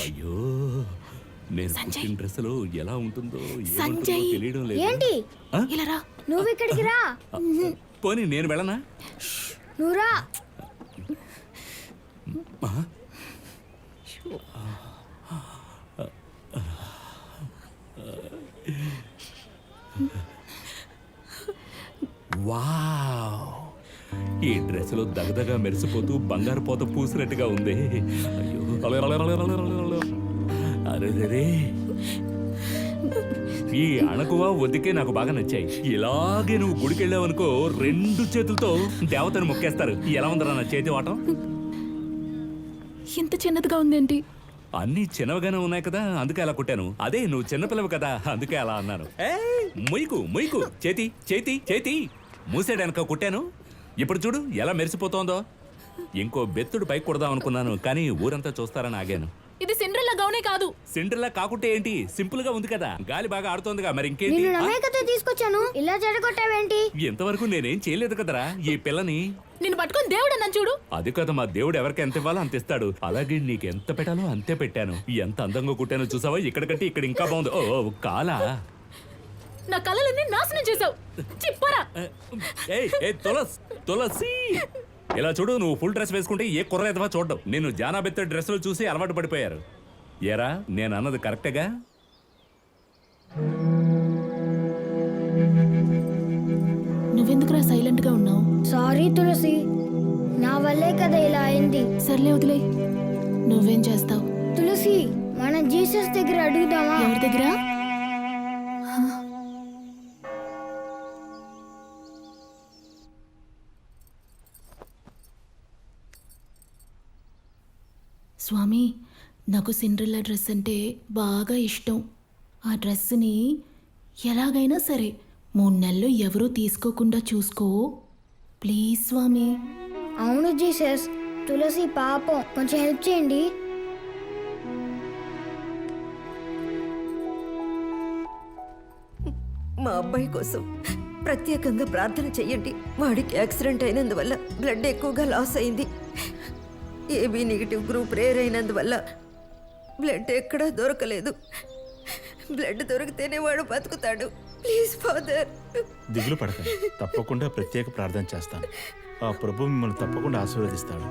అయ్యో నేను పుట్టిన డ్రెస్సులో ఎలా ఉంటుందో సంజయ్ తెలియడం లేదు. ఏంటి ఇలా రా. నువ్వు ఇక్కడికి రా. పోనీ నేను వెళ్ళనా? నువ్వు రా. వావ్, ఈ డ్రెస్సులో దగదగా మెరిసిపోతూ బంగారు పోత పూసినట్టుగా ఉంది. అయ్యో అరే, ఈ అణకువ ఒద్దికే నాకు బాగా నచ్చాయి. ఇలాగే నువ్వు గుడికి వెళ్ళావనుకో 2 చేతులతో దేవతను మొక్కేస్తారు. ఎలా ఉందరా నా చేతి వాటం? ఇంత చిన్నదిగా ఉందేంటి? అన్నీ చిన్నవిగానే ఉన్నాయి కదా, అందుకే అలా కుట్టాను. అదే నువ్వు చిన్నపిల్లవు కదా, అందుకే అలా అన్నాను. ముయ్యకు చేతి చేతి చేతి మూసేయడానిక కుట్టాను. ఇప్పుడు చూడు ఎలా మెరిసిపోతోందో. ఇంకో బెత్తుడు పైకి కొడదాం అనుకున్నాను, కానీ ఊరంతా చూస్తారని ఆగాను. ఇది సిండ్రెల్లా గౌనే కాదు. సిండ్రెల్లా కాకుంటే ఏంటి, సింపుల్ గా ఉంది కదా. గాలి బాగా ఆడుతోందిగా, మరి ఇంకేంటి? నిన్ను నమ్మే కదా తీసుకొచ్చాను, ఇలా చెడగొట్టావేంటి? ఇంతవరకు నేనేం చేయలేదు కదరా ఈ పిల్లని. నిన్ను పట్టుకొని దేవుడు అన్నాను చూడు. అది కదా, మా దేవుడు ఎవరికి ఎంత ఇవ్వాలో అంత ఇస్తాడు. అలాగే నీకు ఎంత పెట్టాలో అంతే పెట్టాను. ఎంత అందంగా కుట్టానో చూసావా? ఇక్కడ కంటే ఇక్కడ ఇంకా బాగుంది. ఓ కాలా, నా కళలన్నీ నాశనం చేసావు. చిప్పరా. తులసి ఇలా చూడు, నువ్వు ఫుల్ డ్రెస్ వేసుకుంటే ఏ కుర్ర చూడడం. నేను జానాబెత్త డ్రెస్సులు చూసి అలవాటు పడిపోయారు. ఏరా నేను అన్నది కరెక్టేగా? నువ్వెందుకురా సైలెంట్ గా ఉన్నావు? సారీ తులసి, నా వల్లే కదా ఇలా అయింది. సర్లే వదిలే. నువ్వేం చేస్తావు? తులసి, మనం జీసస్ దగ్గర అడుగుదామా? ఎవరి దగ్గర? స్వామి, నాకు సిండ్రెల్లా డ్రెస్ అంటే బాగా ఇష్టం. ఆ డ్రెస్ని ఎలాగైనా సరే 3 నెలలు ఎవరూ తీసుకోకుండా చూసుకో ప్లీజ్ స్వామి. అవును జీసస్, తులసి పాపం, కొంచెం హెల్ప్ చేయండి. మా అబ్బాయి కోసం ప్రత్యేకంగా ప్రార్థన చెయ్యండి. వాడికి యాక్సిడెంట్ అయినందువల్ల బ్లడ్ ఎక్కువగా లాస్ అయింది. ఏబీ నెగిటివ్ గ్రూప్ రేర్ అయినందువల్ల బ్లడ్ ఎక్కడా దొరకలేదు. బ్లడ్ దొరికితేనే వాడు బతుకుతాడు. Please father. దిగులు పడకండి, తప్పకుండా ప్రత్యేక ప్రార్థన చేస్తాను. ఆ ప్రభు మిమ్మల్ని తప్పకుండా ఆశీర్వదిస్తాడు.